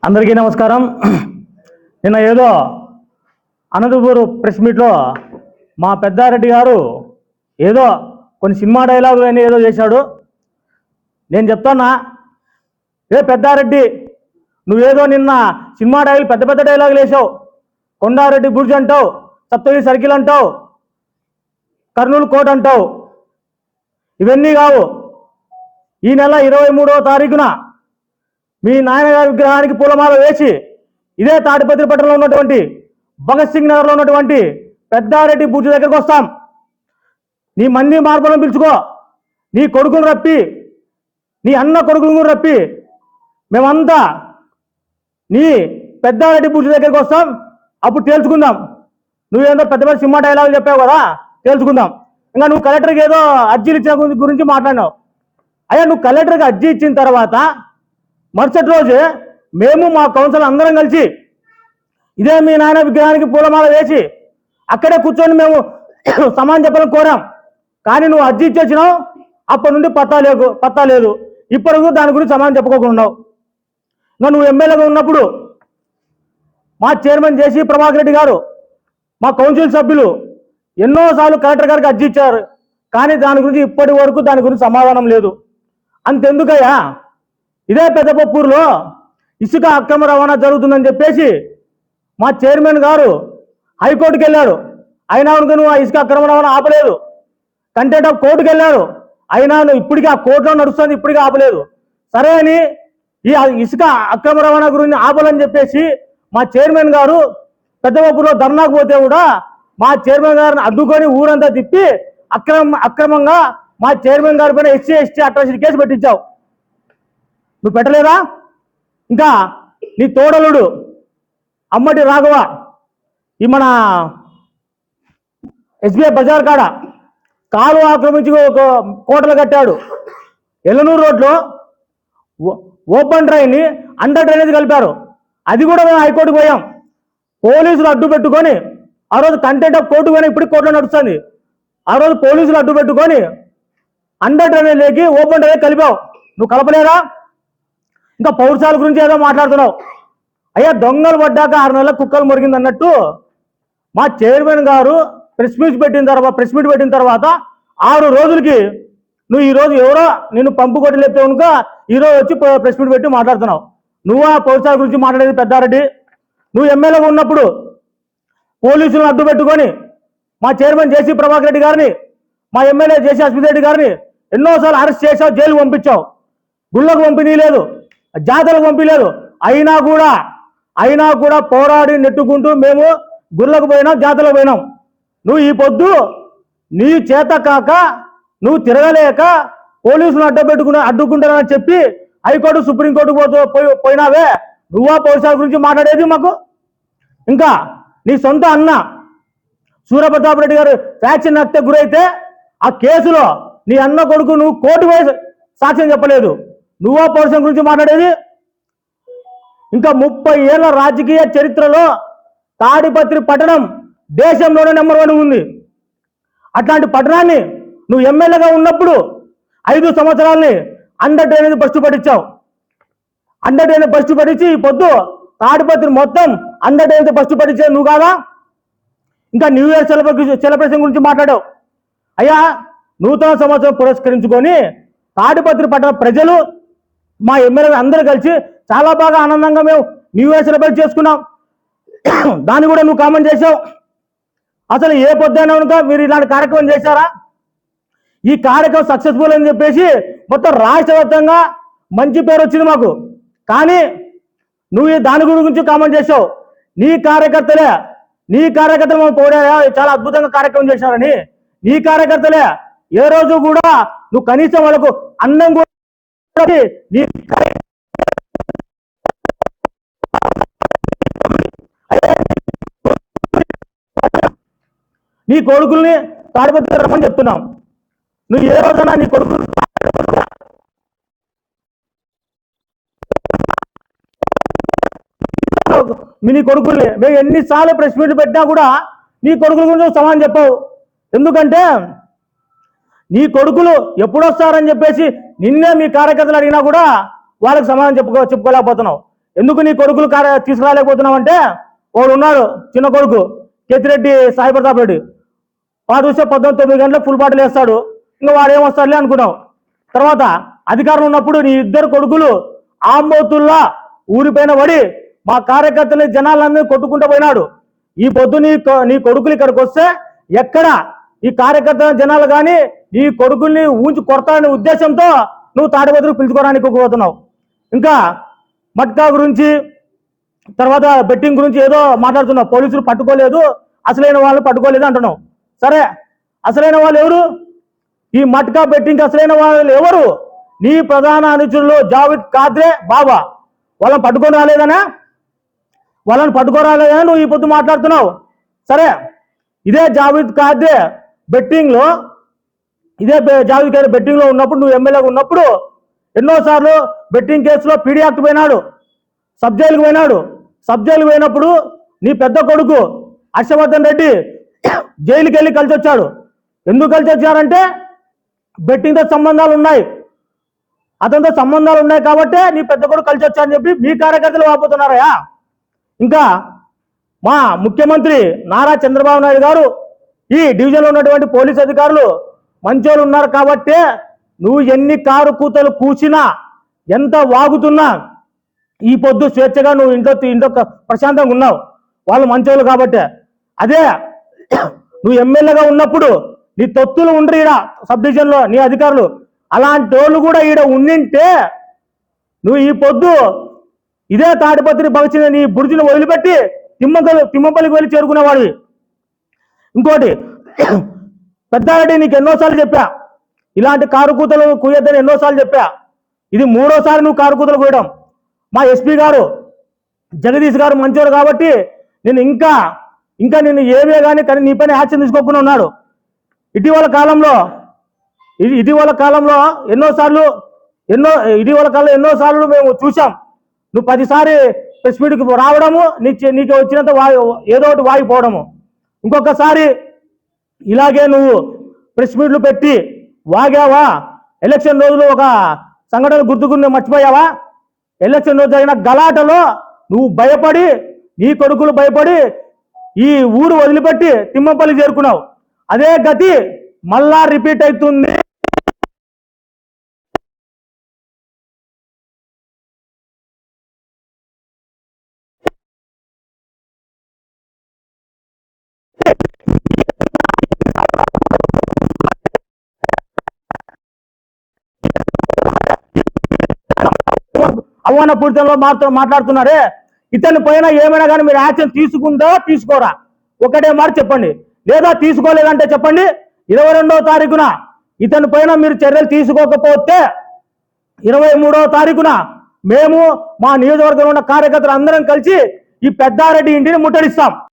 అందరికీ నమస్కారం. నిన్న ఏదో అనంతపూర్ ప్రెస్ మీట్లో మా పెద్దారెడ్డి గారు ఏదో కొన్ని సినిమా డైలాగులు అని ఏదో చేశాడు. నేను చెప్తానా, పెద్దారెడ్డి నువ్వేదో నిన్న సినిమా డైలాగులు పెద్ద పెద్ద డైలాగులు వేసావు. కొండారెడ్డి బుర్జ్ అంటావు, సప్తగిరి సర్కిల్ అంటావు, కర్నూలు కోట అంటావు. ఇవన్నీ కావు. ఈ నెల 23వ తారీఖున మీ నాయనగారి విగ్రహానికి పూలమాల వేసి ఇదే తాడిపత్రి పట్టణంలో ఉన్నటువంటి భగత్ సింగ్ నగర్లో ఉన్నటువంటి పెద్దారెడ్డి బుర్జ్ దగ్గరకు వస్తాం. నీ మంది మార్పులను పిలుచుకో, నీ కొడుకును రప్పి, నీ అన్న కొడుకును రప్పి, మేమంతా నీ పెద్దారెడ్డి బుర్జ్ దగ్గరికి వస్తాం. అప్పుడు తేల్చుకుందాం. నువ్వేందో పెద్ద పెద్ద సినిమా డైలాగులు చెప్పావు కదా, తేల్చుకుందాం. ఇంకా నువ్వు కలెక్టర్కి ఏదో అర్జీలు ఇచ్చిన గురించి మాట్లాడినావు. అయ్యా, నువ్వు కలెక్టర్కి అర్జీ ఇచ్చిన తర్వాత మరుసటి రోజు మేము మా కౌన్సిల్ అందరం కలిసి ఇదే మీ నాయన విగ్రహానికి పూలమాల వేసి అక్కడే కూర్చొని మేము సమానం చెప్పాలని కోరాం. కానీ నువ్వు అర్జీ ఇచ్చేసినావు. అప్పటి నుండి పత్తా లేదు. ఇప్పటికూ దాని గురించి సమానం చెప్పుకోకుండా ఉన్నావు. ఇంకా నువ్వు ఎమ్మెల్యేగా ఉన్నప్పుడు మా చైర్మన్ జేసీ ప్రభాకర్ రెడ్డి గారు, మా కౌన్సిల్ సభ్యులు ఎన్నోసార్లు కలెక్టర్ గారికి అర్జీ ఇచ్చారు. కానీ దాని గురించి ఇప్పటి వరకు దాని గురించి సమాధానం లేదు. అంతెందుకయ్యా, ఇదే పెద్దపప్పూరులో ఇసుక అక్రమ రవాణా జరుగుతుందని చెప్పేసి మా చైర్మన్ గారు హైకోర్టుకి వెళ్ళాడు. అయినా నువ్వు ఆ ఇసుక అక్రమ రవాణా ఆపలేదు. కంటెంట్ ఆఫ్ కోర్టుకు వెళ్ళాడు. అయినా నువ్వు ఇప్పటికీ ఆ కోర్టులో నడుస్తుంది, ఇప్పటికీ ఆపలేదు. సరే అని ఈ ఇసుక అక్రమ రవాణా గురించి ఆపాలని చెప్పేసి మా చైర్మన్ గారు పెద్దపప్పూరులో ధర్నాకు పోతే కూడా మా చైర్మన్ గారిని అడ్డుకొని ఊరంతా తిప్పి అక్రమంగా మా చైర్మన్ గారి పైన SC/ST అట్రాసిటీ కేసు పెట్టించావు. నువ్వు పెట్టలేదా? ఇంకా నీ తోడలుడు అమ్మటి రాఘవ ఈ మన SBI బజార్ కాడ కాలు ఆక్రమించి ఒక కోటలు కట్టాడు. ఎల్లనూరు రోడ్లో ఓపెన్ డ్రైన్ని అండర్ డ్రైనేజ్ కలిపారు. అది కూడా మేము హైకోర్టుకు పోయాం. పోలీసులు అడ్డు పెట్టుకొని ఆ రోజు కంటెంట్ ఆఫ్ కోర్టు కానీ ఇప్పుడు కోర్టులో నడుస్తుంది. ఆ రోజు పోలీసులు అడ్డు పెట్టుకొని అండర్ డ్రైనేజ్ లేకి ఓపెన్ డ్రైనేజ్ కలిపావు. నువ్వు కలపలేదా? ఇంకా పౌరసాల గురించి ఏదో మాట్లాడుతున్నావు. అయ్యా, దొంగలు పడ్డాక 6 నెలల కుక్కలు మురిగింది అన్నట్టు మా చైర్మన్ గారు ప్రెస్ మీట్ పెట్టిన తర్వాత 6 రోజులకి నువ్వు ఈరోజు ఎవరో నిన్ను పంపు కొట్టి లేపితే కనుక ఈరోజు వచ్చి ప్రెస్ మీట్ పెట్టి మాట్లాడుతున్నావు. నువ్వు ఆ పౌరసాల గురించి మాట్లాడేది పెద్దారెడ్డి. నువ్వు ఎమ్మెల్యేగా ఉన్నప్పుడు పోలీసులను అడ్డు పెట్టుకొని మా చైర్మన్ జేసీ ప్రభాకర్ రెడ్డి గారిని, మా ఎమ్మెల్యే జేసీ అశ్విత్ రెడ్డి గారిని ఎన్నోసార్లు అరెస్ట్ చేసావు, జైలుకు పంపించావు. గుళ్ళకు పంపిణీలేదు, జాతరకు పంపించలేదు. అయినా కూడా పోరాడి నెట్టుకుంటూ మేము గుళ్ళకు పోయినాం, జాతరకు పోయినాం. నువ్వు ఈ పొద్దు నీ చేత కాక నువ్వు తిరగలేక పోలీసులను అడ్డుకుంటానని చెప్పి హైకోర్టు సుప్రీంకోర్టుకు పోయినావే. నువ్వా పౌరసాల గురించి మాట్లాడేది మాకు? ఇంకా నీ సొంత అన్న సూర్యప్రతాప్ రెడ్డి గారు ఫ్యాక్షన్ హత్య గురైతే ఆ కేసులో నీ అన్న కొడుకు నువ్వు కోర్టు పోయి సాక్ష్యం చెప్పలేదు. నువ్వా పౌరసం గురించి మాట్లాడేది? ఇంకా 30 ఏళ్ల రాజకీయ చరిత్రలో తాడిపత్రి పట్టణం దేశంలోనే నెంబర్ 1 ఉంది. అట్లాంటి పట్టణాన్ని నువ్వు ఎమ్మెల్యేగా ఉన్నప్పుడు 5 సంవత్సరాలని అండర్ డ్రైనేజ్ బస్సు పట్టించావు. అండర్ డ్రైనేజ్ బస్సు పట్టించి ఈ పొద్దు తాడిపత్రి మొత్తం అండర్ డ్రైనేజ్ బస్సు పట్టించేది నువ్వు కాదా? ఇంకా న్యూ ఇయర్ సెలబ్రేషన్ గురించి మాట్లాడావు. అయ్యా, నూతన సంవత్సరం పురస్కరించుకొని తాడిపత్రి పట్టణ ప్రజలు మా ఎమ్మెల్యే అందరూ కలిసి చాలా బాగా ఆనందంగా మేము న్యూ ఇయర్ సెలబ్రేట్ చేసుకున్నాం. దాన్ని కూడా నువ్వు కామెంట్ చేసావు. అసలు ఏ పొద్దున కనుక మీరు ఇలాంటి కార్యక్రమం చేశారా? ఈ కార్యక్రమం సక్సెస్ఫుల్ అని చెప్పేసి మొత్తం రాష్ట్ర వ్యాప్తంగా మంచి పేరు వచ్చింది మాకు. కానీ నువ్వు దాని గురించి కామెంట్ చేసావు. నీ కార్యకర్తలు పోరాడా చాలా అద్భుతంగా కార్యక్రమం చేశారని. నీ కార్యకర్తలే ఏ రోజు కూడా నువ్వు కనీసం వాళ్ళకు అన్నం కూడా నీ కొడుకుల్ని తాడిపత్రి రమ్మని చెప్తున్నాం. నువ్వు ఏ రోజైనా నీ కొడుకులు నీ కొడుకుల్ని మేము ఎన్నిసార్లు ప్రెస్ మీట్ పెట్టినా కూడా నీ కొడుకుల గురించి సమాధానం చెప్పావు. ఎందుకంటే నీ కొడుకులు ఎప్పుడొస్తారని చెప్పేసి నిన్నే మీ కార్యకర్తలు అడిగినా కూడా వాళ్ళకి సమాధానం చెప్పుకోలేకపోతున్నావు. ఎందుకు నీ కొడుకులు తీసుకురాలేకపోతున్నావు అంటే వాడు ఉన్నాడు చిన్న కొడుకు కేతిరెడ్డి సాయి ప్రతాప్ రెడ్డి. వాడు చూస్తే 19 గంటలకు ఫుల్ బాటిల్ వేస్తాడు. ఇంకా వాడు ఏమొస్తాడులే అనుకున్నావు. తర్వాత అధికారం ఉన్నప్పుడు నీ ఇద్దరు కొడుకులు ఆంబోతుల్లా ఊరిపైన పడి మా కార్యకర్తలు జనాలన్నీ కొట్టుకుంటూ పోయినాడు. ఈ పొద్దు నీ కొడుకులు ఇక్కడికి వస్తే ఎక్కడ ఈ కార్యకర్తల జనాలు కానీ నీ కొడుకుల్ని ఊంచి కొడతాడనే ఉద్దేశంతో నువ్వు తాడిపత్రికి పిలుచుకోవడానికి పోతున్నావు. ఇంకా మట్కా గురించి తర్వాత బెట్టింగ్ గురించి ఏదో మాట్లాడుతున్నావు. పోలీసులు పట్టుకోలేదు, అసలైన వాళ్ళని పట్టుకోలేదు అంటున్నావు. సరే, అసలైన వాళ్ళు ఎవరు? ఈ మట్కా బెట్టింగ్ అసలైన వాళ్ళు ఎవరు? నీ ప్రధాన అనుచరులు జావేద్ ఖాద్రే బాబా. వాళ్ళని పట్టుకొని రాలేదనా? నువ్వు ఈ పొద్దు మాట్లాడుతున్నావు. సరే, ఇదే జావేద్ ఖాద్రే బెట్టింగ్లో ఉన్నప్పుడు నువ్వు ఎమ్మెల్యేగా ఉన్నప్పుడు ఎన్నోసార్లు బెట్టింగ్ కేసులో పీడీ యాక్ట్ పోయినాడు, సబ్ జైలుకు పోయినప్పుడు నీ పెద్ద కొడుకు హర్షవర్ధన్ రెడ్డి జైలుకి వెళ్ళి కలిసి వచ్చాడు. ఎందుకు కలిసి వచ్చారంటే బెట్టింగ్తో సంబంధాలు ఉన్నాయి, అతనితో సంబంధాలు ఉన్నాయి కాబట్టే నీ పెద్ద కొడుకు కలిసి వచ్చారని చెప్పి మీ కార్యకర్తలు వాపోతున్నారయా. ఇంకా మా ముఖ్యమంత్రి నారా చంద్రబాబు నాయుడు గారు ఈ డివిజన్లో ఉన్నటువంటి పోలీస్ అధికారులు మంచోళ్ళు ఉన్నారు కాబట్టే నువ్వు ఎన్ని కారు కూతలు కూసినా ఎంత వాగుతున్నా ఈ పొద్దు స్వేచ్ఛగా నువ్వు ఇంట్లో ప్రశాంతంగా ఉన్నావు. వాళ్ళు మంచోళ్ళు కాబట్టే. అదే నువ్వు ఎమ్మెల్యేగా ఉన్నప్పుడు నీ తొత్తులు ఉండరు ఈడ సబ్ డివిజన్లో నీ అధికారులు, అలాంటి వాళ్ళు కూడా ఈడ ఉండింటే నువ్వు ఈ పొద్దు ఇదే తాడిపత్రి భవిష్యత్ నీ బుర్జిని వదిలిపెట్టి తిమ్మపల్లికి వెళ్ళి చేరుకునేవాడివి. ఇంకోటి, పెద్దారెడ్డి నీకు ఎన్నోసార్లు చెప్పా ఇలాంటి కారు కూతలు కూయొద్దని ఎన్నోసార్లు చెప్పా. ఇది 3వసారి నువ్వు కారు కూతలు కూయడం. మా ఎస్పీ గారు జగదీష్ గారు మంచోరు కాబట్టి నేను ఇంకా నిన్ను ఏమే కానీ నీపైన యాక్షన్ తీసుకోకుండా ఉన్నాడు. ఇటీవల కాలంలో ఎన్నోసార్లు మేము చూసాం. నువ్వు 10సారి ప్రెస్ మీట్కి రావడము, నీకు వచ్చినంత ఏదో ఒకటి వాగిపోవడము. ఇంకొకసారి ఇలాగే నువ్వు ప్రెస్ మీట్లు పెట్టి వాగావా? ఎలక్షన్ రోజులు ఒక సంఘటన గుర్తుకుని మర్చిపోయావా? ఎలక్షన్ రోజు జరిగిన గలాటలో నువ్వు భయపడి, నీ కొడుకులు భయపడి ఈ ఊరు వదిలిపెట్టి తిమ్మపల్లి చేరుకున్నావు. అదే గతి మళ్ళా రిపీట్ అవుతుంది. అవమాన పూరితంలో మాట్లాడుతున్నారే. ఇతని పైన ఏమైనా కానీ మీరు యాక్షన్ తీసుకుందా తీసుకోరా? ఒకటే మాట చెప్పండి. లేదా తీసుకోలేదంటే చెప్పండి. 22వ తారీఖున ఇతని పైన మీరు చర్యలు తీసుకోకపోతే 23వ తారీఖున మేము మా నియోజకవర్గంలో ఉన్న కార్యకర్తలు అందరం కలిసి ఈ పెద్దారెడ్డి ఇంటిని ముట్టడిస్తాం.